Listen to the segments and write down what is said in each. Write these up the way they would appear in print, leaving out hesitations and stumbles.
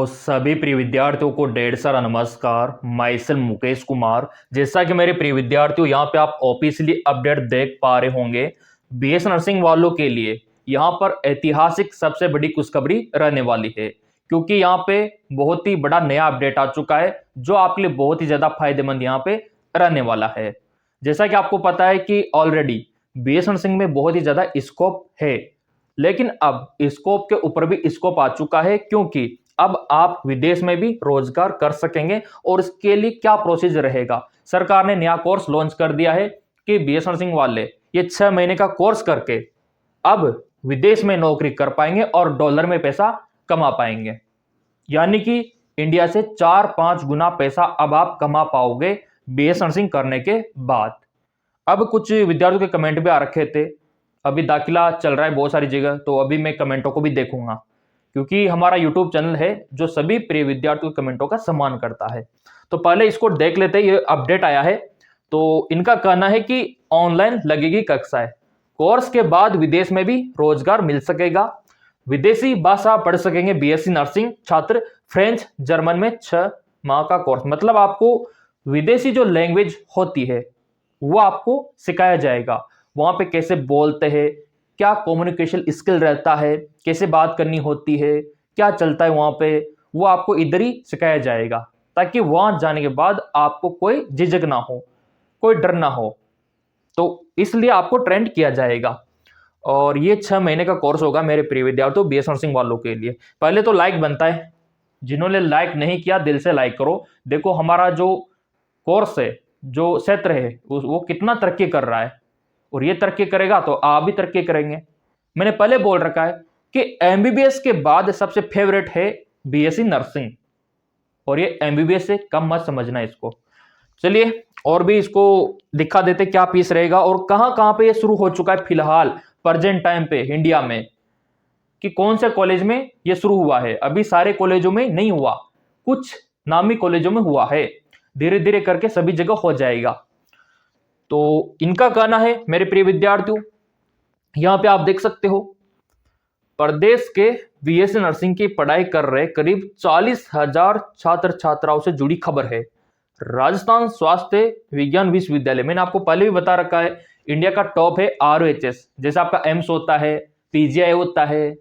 सभी प्रिय विद्यार्थियों को ढेर सारा नमस्कार। मैं सेल्फ मुकेश कुमार। जैसा कि मेरे प्रिय विद्यार्थियों यहाँ पे आप ऑफिशियली अपडेट देख पा रहे होंगे, बीएस नर्सिंग वालों के लिए यहाँ पर ऐतिहासिक सबसे बड़ी खुशखबरी रहने वाली है, क्योंकि यहाँ पे बहुत ही बड़ा नया अपडेट आ चुका है जो आपके लिए बहुत ही ज्यादा फायदेमंद यहाँ पे रहने वाला है। जैसा कि आपको पता है कि ऑलरेडी बीएस नर्सिंग में बहुत ही ज्यादा स्कोप है, लेकिन अब स्कोप के ऊपर भी स्कोप आ चुका है, क्योंकि अब आप विदेश में भी रोजगार कर सकेंगे। और इसके लिए क्या प्रोसीजर रहेगा, सरकार ने नया कोर्स लॉन्च कर दिया है कि बीएस नर्सिंग वाले ये 6 महीने का कोर्स करके अब विदेश में नौकरी कर पाएंगे और डॉलर में पैसा कमा पाएंगे। यानी कि इंडिया से 4-5 गुना पैसा अब आप कमा पाओगे बीएस नर्सिंग करने के बाद। अब कुछ विद्यार्थियों के कमेंट भी आ रखे थे, अभी दाखिला चल रहा है बहुत सारी जगह, तो अभी मैं कमेंटों को भी देखूंगा, क्योंकि हमारा यूट्यूब चैनल है जो सभी प्रिय विद्यार्थियों के कमेंटों का सम्मान करता है। तो पहले इसको देख लेते हैं, ये अपडेट आया है। तो इनका कहना है कि ऑनलाइन लगेगी कक्षाएं, कोर्स के बाद विदेश में भी रोजगार मिल सकेगा, विदेशी भाषा पढ़ सकेंगे बीएससी नर्सिंग छात्र, फ्रेंच जर्मन में 6 माह का कोर्स। मतलब आपको विदेशी जो लैंग्वेज होती है वो आपको सिखाया जाएगा, वहां पे कैसे बोलते हैं, क्या कम्युनिकेशन स्किल रहता है, कैसे बात करनी होती है, क्या चलता है वहां पे, वो आपको इधर ही सिखाया जाएगा, ताकि वहां जाने के बाद आपको कोई झिझक ना हो, कोई डर ना हो। तो इसलिए आपको ट्रेंड किया जाएगा और ये 6 महीने का कोर्स होगा मेरे प्रिय विद्यार्थियों बीएस नर्सिंग वालों के लिए। पहले तो लाइक बनता है, जिन्होंने लाइक नहीं किया दिल से लाइक करो। देखो हमारा जो कोर्स है, जो क्षेत्र है, वो कितना तरक्की कर रहा है, और ये तरक्की करेगा तो आप भी तरक्की करेंगे। मैंने पहले बोल रखा है कि एमबीबीएस के बाद सबसे फेवरेट है बीएससी नर्सिंग, और ये एमबीबीएस से कम मत समझना इसको। चलिए और भी इसको दिखा देते क्या फीस रहेगा और कहां कहां पे ये शुरू हो चुका है फिलहाल प्रेजेंट टाइम पे इंडिया में, कि कौन से कॉलेज में ये शुरू हुआ है। अभी सारे कॉलेजों में नहीं हुआ, कुछ नामी कॉलेजों में हुआ है, धीरे धीरे करके सभी जगह हो जाएगा। तो इनका कहना है मेरे प्रिय विद्यार्थियों, यहां पे आप देख सकते हो, प्रदेश के बीएससी नर्सिंग की पढ़ाई कर रहे करीब 40,000 छात्र छात्राओं से जुड़ी खबर है। राजस्थान स्वास्थ्य विज्ञान विश्वविद्यालय, मैंने आपको पहले भी बता रखा है, इंडिया का टॉप है आरओएचएस। जैसे आपका एम्स होता है, पीजीआई होता है,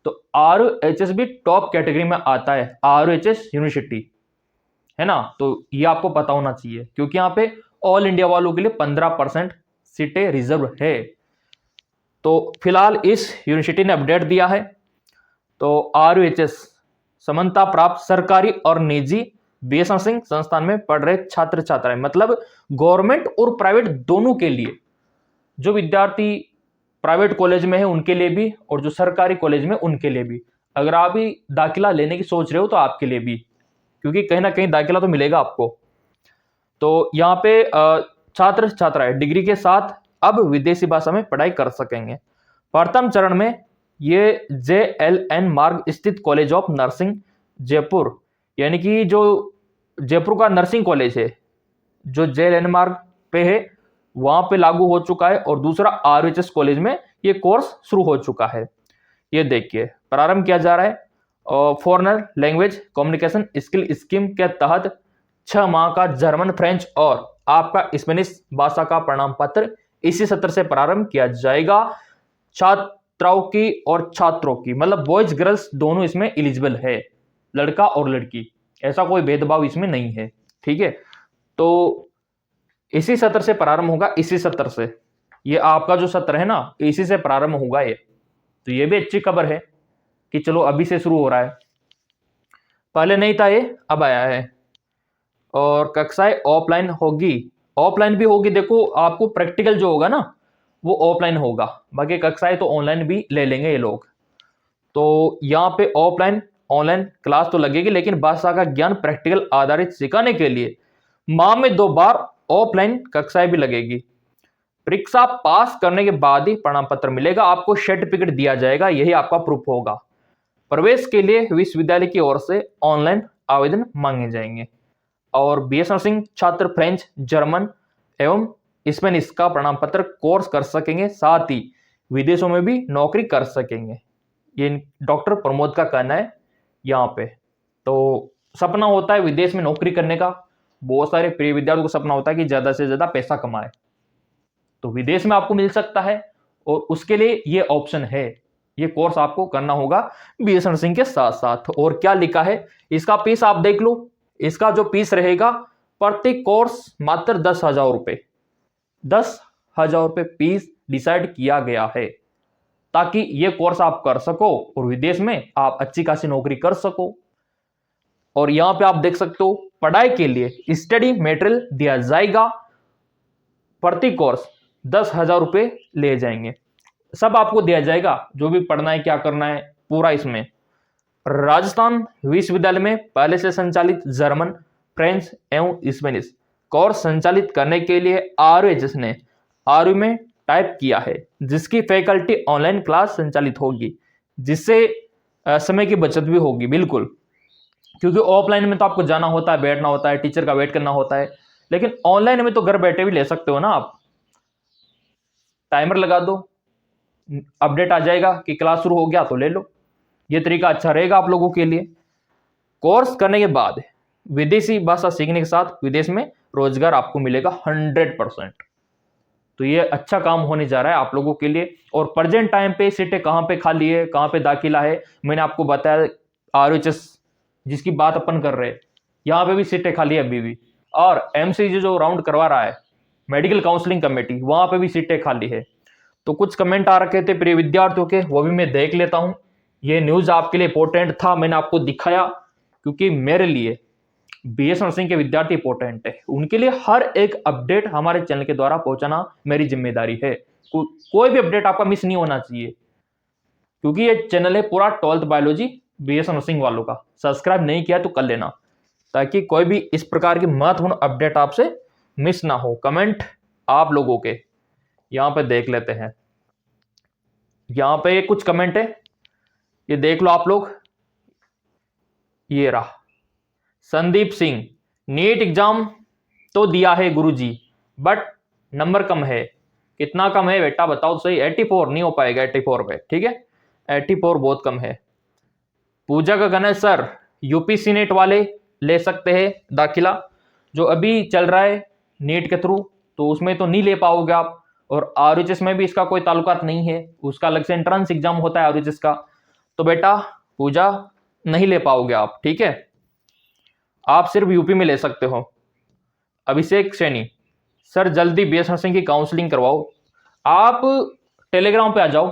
तो आरओएचएस भी टॉप कैटेगरी में आता है, आरओएचएस यूनिवर्सिटी, है ना। तो ये आपको पता होना चाहिए, क्योंकि यहाँ पे ऑल इंडिया वालों के लिए 15% सीटें रिजर्व है। तो फिलहाल इस यूनिवर्सिटी ने अपडेट दिया है। तो आरयूएचएस समानता प्राप्त सरकारी और निजी बीएस नर्सिंग संस्थान में पढ़ रहे छात्र छात्राएं, मतलब गवर्नमेंट और प्राइवेट दोनों के लिए, जो विद्यार्थी प्राइवेट कॉलेज में है उनके लिए भी और जो सरकारी कॉलेज में उनके लिए भी। अगर आप भी दाखिला लेने की सोच रहे हो तो आपके लिए भी, क्योंकि कहीं ना कहीं दाखिला तो मिलेगा आपको। तो यहाँ पे छात्र छात्राएं डिग्री के साथ अब विदेशी भाषा में पढ़ाई कर सकेंगे। प्रथम चरण में ये JLN मार्ग स्थित कॉलेज ऑफ नर्सिंग जयपुर, यानी कि जो जयपुर का नर्सिंग कॉलेज है जो JLN मार्ग पे है, वहां पे लागू हो चुका है। और दूसरा RHS कॉलेज में ये कोर्स शुरू हो चुका है। ये देखिए प्रारंभ किया जा रहा है foreigner language communication skill scheme के तहत 6 माह का जर्मन, फ्रेंच और आपका स्पेनिश भाषा का प्रमाण पत्र इसी सत्र से प्रारंभ किया जाएगा। छात्राओं की और छात्रों की, मतलब बॉयज गर्ल्स दोनों इसमें एलिजिबल है, लड़का और लड़की, ऐसा कोई भेदभाव इसमें नहीं है, ठीक है। तो इसी सत्र से प्रारंभ होगा, इसी सत्र से, ये आपका जो सत्र है ना, इसी से प्रारंभ होगा ये। तो ये भी अच्छी खबर है कि चलो अभी से शुरू हो रहा है, पहले नहीं था ये, अब आया है। और कक्षाएं ऑफलाइन होगी, ऑफलाइन भी होगी। देखो आपको प्रैक्टिकल जो होगा ना वो ऑफलाइन होगा, बाकी कक्षाएं तो ऑनलाइन भी ले लेंगे ये लोग। तो यहाँ पे ऑफलाइन ऑनलाइन क्लास तो लगेगी, लेकिन भाषा का ज्ञान प्रैक्टिकल आधारित सिखाने के लिए माह में 2 बार ऑफलाइन कक्षाएं भी लगेगी। परीक्षा पास करने के बाद ही प्रमाण पत्र मिलेगा, आपको सर्टिफिकेट दिया जाएगा, यही आपका प्रूफ होगा। प्रवेश के लिए विश्वविद्यालय की ओर से ऑनलाइन आवेदन मांगे जाएंगे। और बीएस नर्सिंग छात्र फ्रेंच, जर्मन एवं स्पेनिश का प्रमाण पत्र कोर्स कर सकेंगे, साथ ही विदेशों में भी नौकरी कर सकेंगे। ये डॉक्टर प्रमोद का कहना है यहाँ पे। तो सपना होता है विदेश में नौकरी करने का, बहुत सारे प्रिय विद्यार्थियों को सपना होता है कि ज़्यादा से ज़्यादा पैसा कमाए, तो विदेश में आपको मिल सकता है और उसके लिए ये ऑप्शन है। ये कोर्स आपको करना होगा बीएस नर्सिंग के साथ साथ। और क्या लिखा है इसका फीस आप देख लो। इसका जो फीस रहेगा प्रति कोर्स मात्र 10,000 रुपये, 10,000 रुपये फीस डिसाइड किया गया है ताकि ये कोर्स आप कर सको और विदेश में आप अच्छी खासी नौकरी कर सको। और यहां पे आप देख सकते हो पढ़ाई के लिए स्टडी मटेरियल दिया जाएगा, प्रति कोर्स 10,000 रुपये ले जाएंगे, सब आपको दिया जाएगा, जो भी पढ़ना है क्या करना है पूरा। इसमें राजस्थान विश्वविद्यालय में पहले से संचालित जर्मन, फ्रेंच एवं स्पेनिश कोर्स संचालित करने के लिए RUHS ने RU में टाइप किया है, जिसकी फैकल्टी ऑनलाइन क्लास संचालित होगी, जिससे समय की बचत भी होगी बिल्कुल, क्योंकि ऑफलाइन में तो आपको जाना होता है, बैठना होता है, टीचर का वेट करना होता है, लेकिन ऑनलाइन में तो घर बैठे भी ले सकते हो ना आप। टाइमर लगा दो, अपडेट आ जाएगा कि क्लास शुरू हो गया तो ले लो। ये तरीका अच्छा रहेगा आप लोगों के लिए। कोर्स करने के बाद विदेशी भाषा सीखने के साथ विदेश में रोजगार आपको मिलेगा 100%। तो ये अच्छा काम होने जा रहा है आप लोगों के लिए। और प्रेजेंट टाइम पे सीटें कहाँ पे खाली है, कहाँ पे दाखिला है, मैंने आपको बताया। RUHS जिसकी बात अपन कर रहे हैं, यहाँ पे भी सीटें खाली है अभी भी। और MCG जो राउंड करवा रहा है मेडिकल काउंसलिंग कमेटी, वहां पे भी सीटें खाली है। तो कुछ कमेंट आ रखे थे प्रिय विद्यार्थियों के, वो भी मैं देख लेता हूं। ये न्यूज आपके लिए इंपॉर्टेंट था, मैंने आपको दिखाया, क्योंकि मेरे लिए BS नर्सिंग के विद्यार्थी इंपॉर्टेंट है। उनके लिए हर एक अपडेट हमारे चैनल के द्वारा पहुंचाना मेरी जिम्मेदारी है। कोई भी अपडेट आपका मिस नहीं होना चाहिए, क्योंकि ये चैनल है पूरा 12th बायोलॉजी BS नर्सिंग वालों का। सब्सक्राइब नहीं किया तो कर लेना, ताकि कोई भी इस प्रकार की महत्वपूर्ण अपडेट आपसे मिस ना हो। कमेंट आप लोगों के यहां पे देख लेते हैं। यहां पे कुछ कमेंट है, ये देख लो आप लोग। ये रहा संदीप सिंह, नीट एग्जाम तो दिया है गुरुजी, बट नंबर कम है। कितना कम है बेटा बताओ तो सही। 84 नहीं हो पाएगा 84 पे, ठीक है, 84 बहुत कम है। पूजा का गणेश सर, UPC नेट वाले ले सकते हैं दाखिला, जो अभी चल रहा है नीट के थ्रू, तो उसमें तो नहीं ले पाओगे आप। और RUHS में भी इसका कोई ताल्लुकात नहीं है, उसका अलग से एंट्रेंस एग्जाम होता है RUHS का। तो बेटा पूजा नहीं ले पाओगे आप, ठीक है, आप सिर्फ यूपी में ले सकते हो। अभिषेक सैनी, सर जल्दी BS नर्सिंग की काउंसलिंग करवाओ। आप टेलीग्राम पे आ जाओ,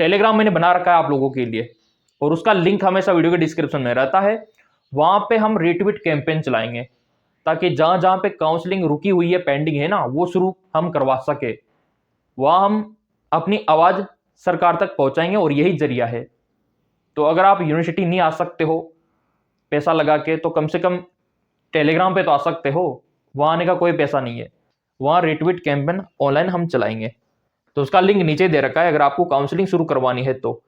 टेलीग्राम मैंने बना रखा है आप लोगों के लिए, और उसका लिंक हमेशा वीडियो के डिस्क्रिप्शन में रहता है। वहां पे हम रीट्वीट कैंपेन चलाएंगे, ताकि जहां जहां पे काउंसलिंग रुकी हुई है, पेंडिंग है ना, वो शुरू हम करवा सके। वहां हम अपनी आवाज सरकार तक पहुंचाएंगे, और यही जरिया है। तो अगर आप यूनिवर्सिटी नहीं आ सकते हो पैसा लगा के, तो कम से कम टेलीग्राम पे तो आ सकते हो। वहां आने का कोई पैसा नहीं है, वहां रिट्वीट कैंपेन ऑनलाइन हम चलाएंगे। तो उसका लिंक नीचे दे रखा है, अगर आपको काउंसलिंग शुरू करवानी है तो।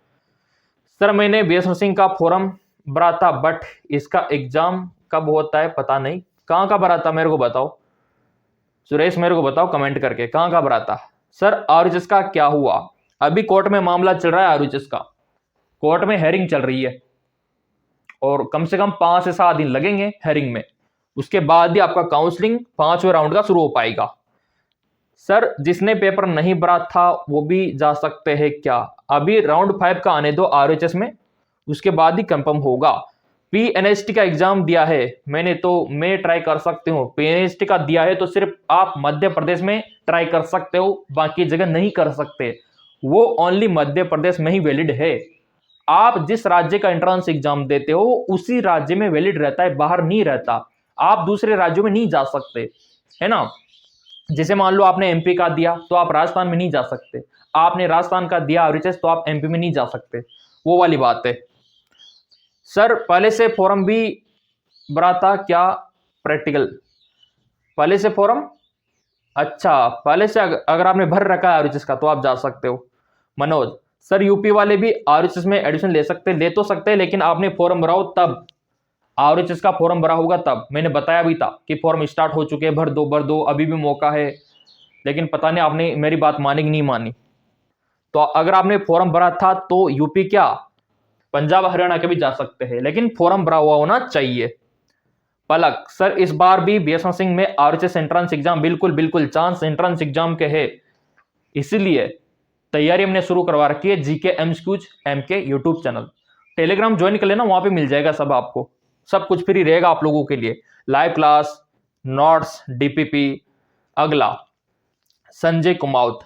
सर मैंने BS नर्सिंग का फॉर्म भरा था, बट इसका एग्जाम कब होता है पता नहीं। कहाँ का भरा था मेरे को बताओ सुरेश, मेरे को बताओ कमेंट करके, कहाँ का भरा था। सर RUHS का क्या हुआ? अभी कोर्ट में मामला चल रहा है RUHS का, कोर्ट में हेयरिंग चल रही है, और कम से कम 5 से 7 दिन लगेंगे हेयरिंग में। उसके बाद ही आपका काउंसलिंग 5वें राउंड का शुरू हो पाएगा। सर जिसने पेपर नहीं भरा था वो भी जा सकते हैं क्या? अभी राउंड 5 का आने दो RUHS में, उसके बाद ही कंफर्म होगा। PNST का एग्जाम दिया है मैंने, तो मैं ट्राई कर सकती हूँ। PNST का दिया है तो सिर्फ आप मध्य प्रदेश में ट्राई कर सकते हो, बाकी जगह नहीं कर सकते। वो ओनली मध्य प्रदेश में ही वैलिड है। आप जिस राज्य का एंट्रेंस एग्जाम देते हो उसी राज्य में वैलिड रहता है, बाहर नहीं रहता। आप दूसरे राज्यों में नहीं जा सकते, है ना। जैसे मान लो आपने MP का दिया तो आप राजस्थान में नहीं जा सकते, आपने राजस्थान का दिया RUHS तो आप MP में नहीं जा सकते, वो वाली बात है। सर पहले से फॉर्म भी भरा था क्या? प्रैक्टिकल पहले से फॉर्म, अच्छा पहले से अगर आपने भर रखा है RUHS का तो आप जा सकते हो। मनोज, सर यूपी वाले भी RUHS में एडमिशन ले सकते, ले तो सकते हैं, लेकिन आपने फॉर्म भराओ तब। RUHS का फॉर्म भरा होगा तब। मैंने बताया भी था कि फॉर्म स्टार्ट हो चुके हैं, भर दो, अभी भी मौका है। लेकिन पता नहीं आपने मेरी बात मानी कि नहीं मानी। तो अगर आपने फॉर्म भरा था तो यूपी क्या पंजाब हरियाणा के भी जा सकते हैं, लेकिन फॉर्म भरा हुआ होना चाहिए। पलक सर इस बार भी बीएसएन सिंह में आरएचएस एंट्रेंस एग्जाम बिल्कुल बिल्कुल चांस एंट्रेंस एग्जाम के है, इसीलिए तैयारी हमने शुरू करवा रखी है। GK MCQs MK YouTube channel, Telegram join कर लेना, वहां पे मिल जाएगा सब, आपको सब कुछ फ्री रहेगा आप लोगों के लिए, लाइव क्लास, नोट्स, डीपीपी। अगला संजय कुमावत,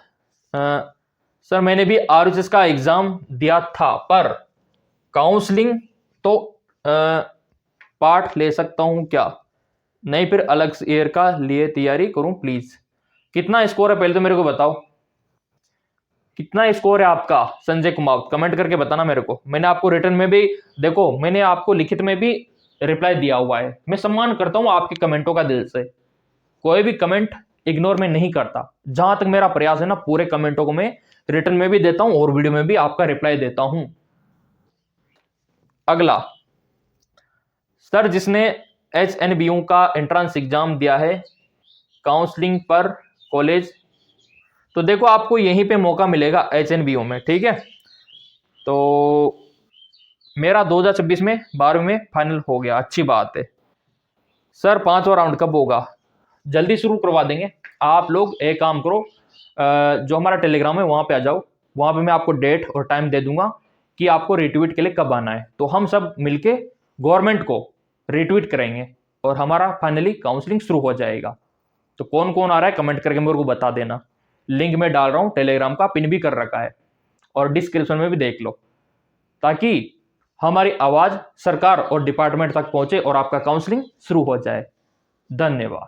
सर मैंने भी आरएचएस का एग्जाम दिया था पर काउंसलिंग तो पार्ट ले सकता हूं क्या, नहीं फिर अलग ईयर का लिए तैयारी करूं प्लीज। कितना स्कोर है पहले तो मेरे को बताओ, कितना स्कोर है आपका संजय कुमार, कमेंट करके बताना मेरे को। मैंने आपको रिटर्न में भी, देखो मैंने आपको लिखित में भी रिप्लाई दिया हुआ है। मैं सम्मान करता हूं आपके कमेंटों का दिल से, कोई भी कमेंट इग्नोर में नहीं करता। जहां तक मेरा प्रयास है ना, पूरे कमेंटों को मैं रिटर्न में भी देता हूं और वीडियो में भी आपका रिप्लाई देता हूं। अगला सर जिसने HNBU का एंट्रेंस एग्जाम दिया है काउंसलिंग पर कॉलेज, तो देखो आपको यहीं पे मौका मिलेगा HNBU में, ठीक है। तो मेरा 2026 में 12वीं में फाइनल हो गया, अच्छी बात है। सर 5वां राउंड कब होगा, जल्दी शुरू करवा देंगे। आप लोग एक काम करो, जो हमारा टेलीग्राम है वहाँ पे आ जाओ, वहाँ पे मैं आपको डेट और टाइम दे दूंगा कि आपको रिट्वीट के लिए कब आना है। तो हम सब मिलके गवर्नमेंट को रिट्वीट करेंगे और हमारा फाइनली काउंसलिंग शुरू हो जाएगा। तो कौन कौन आ रहा है कमेंट करके मेरे को बता देना। लिंक में डाल रहा हूँ टेलीग्राम का, पिन भी कर रखा है और डिस्क्रिप्शन में भी देख लो, ताकि हमारी आवाज सरकार और डिपार्टमेंट तक पहुंचे और आपका काउंसलिंग शुरू हो जाए। धन्यवाद।